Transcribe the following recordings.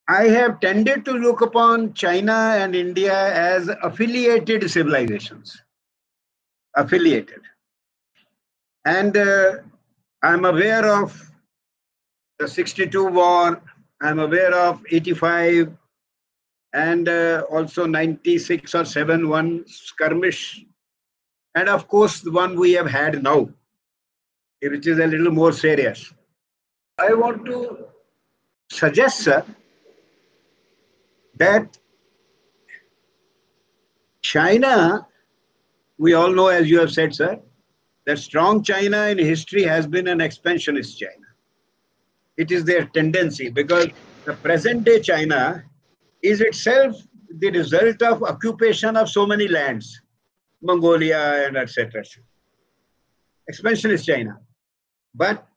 I have tended to look upon China and India as affiliated civilizations, affiliated. And I'm aware of the 62 war, I'm aware of 85, and also 96 or 7 one skirmish, and of course the one we have had now, which is a little more serious. I want to suggest, sir, that China, we all know, as you have said, sir, that strong China in history has been an expansionist China. It is their tendency because the present day China is itself the result of occupation of so many lands, Mongolia and etc. Expansionist China. But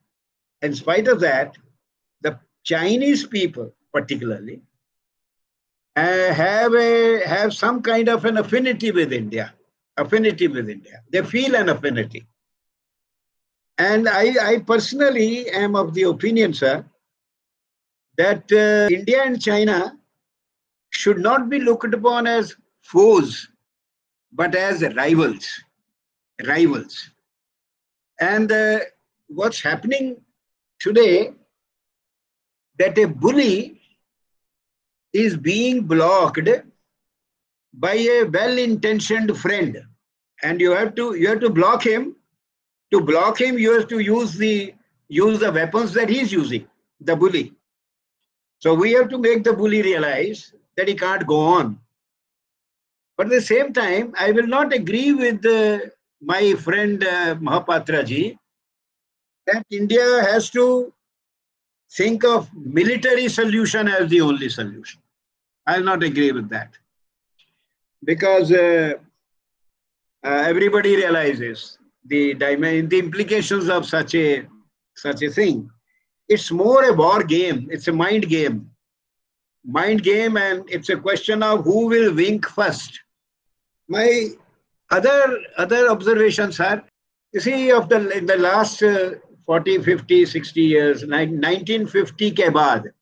in spite of that, the Chinese people, particularly, have some kind of an affinity with India. Affinity with India. They feel an affinity. And I personally am of the opinion, sir, that India and China should not be looked upon as foes, but as rivals. Rivals. And what's happening today, that a bully is being blocked by a well-intentioned friend, and you have to block him. To block him, you have to use the weapons that he's using, the bully. So we have to make the bully realize that he can't go on. But at the same time, I will not agree with my friend Mahapatra ji that India has to think of military solution as the only solution. I will not agree with that, because everybody realizes the implications of such a thing. It's more a war game. It's a mind game, and it's a question of who will wink first. My other observations are, you see, in the last 40, 50, 60 years, 1950 ke baad,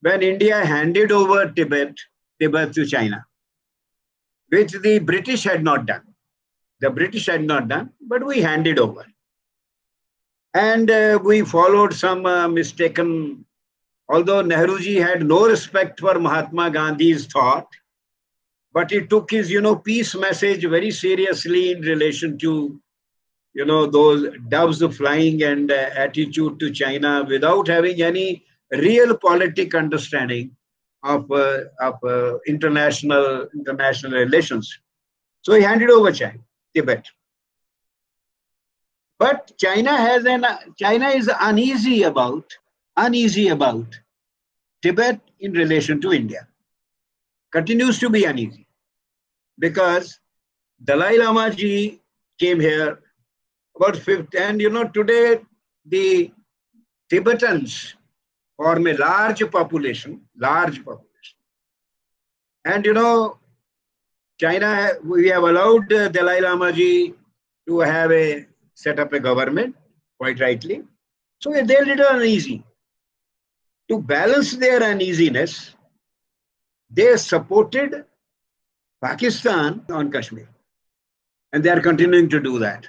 when India handed over Tibet to China, which the British had not done. The British had not done, but we handed over. And we followed some mistaken, although Nehruji had no respect for Mahatma Gandhi's thought, but he took his, peace message very seriously in relation to, those doves flying and attitude to China without having any real politic understanding of international relations. So he handed over Tibet. But China is uneasy about Tibet in relation to India. Continues to be uneasy because Dalai Lama ji came here about 50, and today the Tibetans form a large population, and China, we have allowed Dalai Lama ji to set up a government, quite rightly. So they're a little uneasy. To balance their uneasiness, they supported Pakistan on Kashmir. And they are continuing to do that.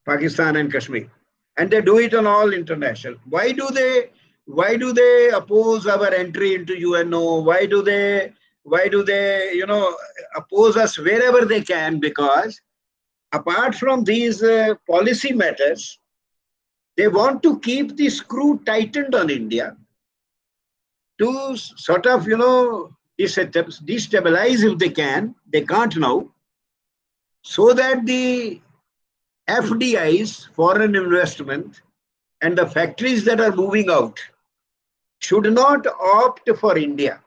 Pakistan and Kashmir. And they do it on all international. Why do they oppose our entry into UNO? Why do they oppose us wherever they can? Because apart from these policy matters, they want to keep the screw tightened on India to sort of, destabilize if they can. They can't now. So that the FDIs, foreign investment, and the factories that are moving out should not opt for India.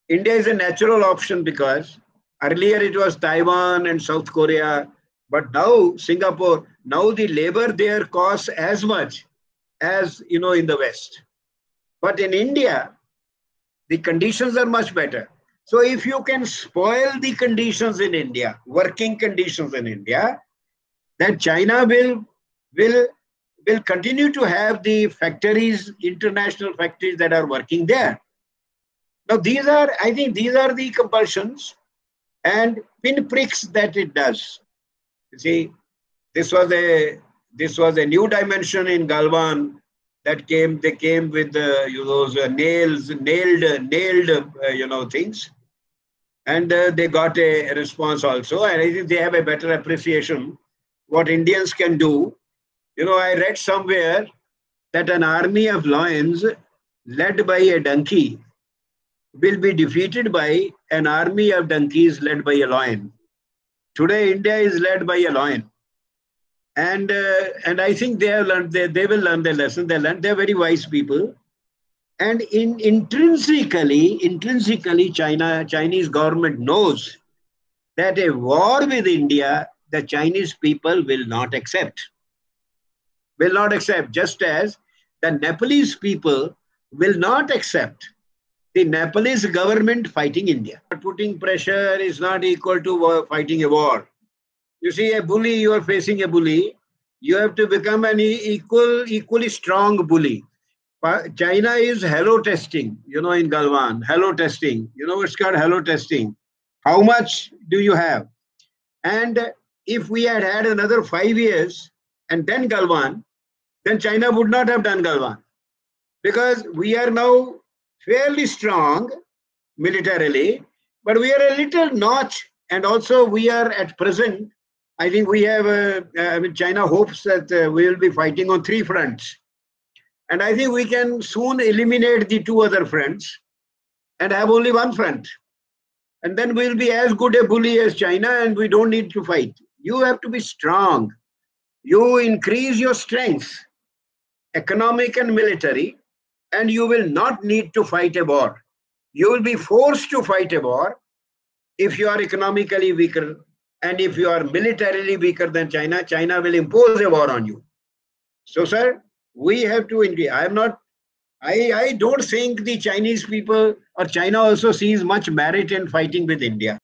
India is a natural option because earlier it was Taiwan and South Korea, but now Singapore, now the labor there costs as much as, in the West. But in India, the conditions are much better. So if you can spoil the conditions in India, working conditions in India, then China will continue to have the factories, international factories that are working there. Now, I think these are the compulsions and pinpricks that it does. You see, this was a this was a new dimension in Galwan that came. They came with those nailed things, and they got a response also. And I think they have a better appreciation what Indians can do. I read somewhere that an army of lions led by a donkey will be defeated by an army of donkeys led by a lion. Today, India is led by a lion, and I think they have learned. They will learn their lesson. They're very wise people, and intrinsically, Chinese government knows that a war with India, the Chinese people will not accept. Will not accept, just as the Nepalese people will not accept the Nepalese government fighting India. Putting pressure is not equal to fighting a war. You see, a bully, you are facing a bully, you have to become an equally strong bully. China is hello testing, in Galwan, hello testing. It's called hello testing. How much do you have? And if we had had another 5 years and then Galwan, then China would not have done Galwan. Because we are now fairly strong militarily, but we are a little notch. And also we are at present, I think we have, China hopes that we will be fighting on 3 fronts. And I think we can soon eliminate the 2 other fronts and have only 1 front. And then we'll be as good a bully as China and we don't need to fight. You have to be strong. You increase your strength, economic and military, and you will not need to fight a war. You will be forced to fight a war if you are economically weaker and if you are militarily weaker than China. China will impose a war on you. So, sir, we have to engage. I don't think the Chinese people or China also sees much merit in fighting with India.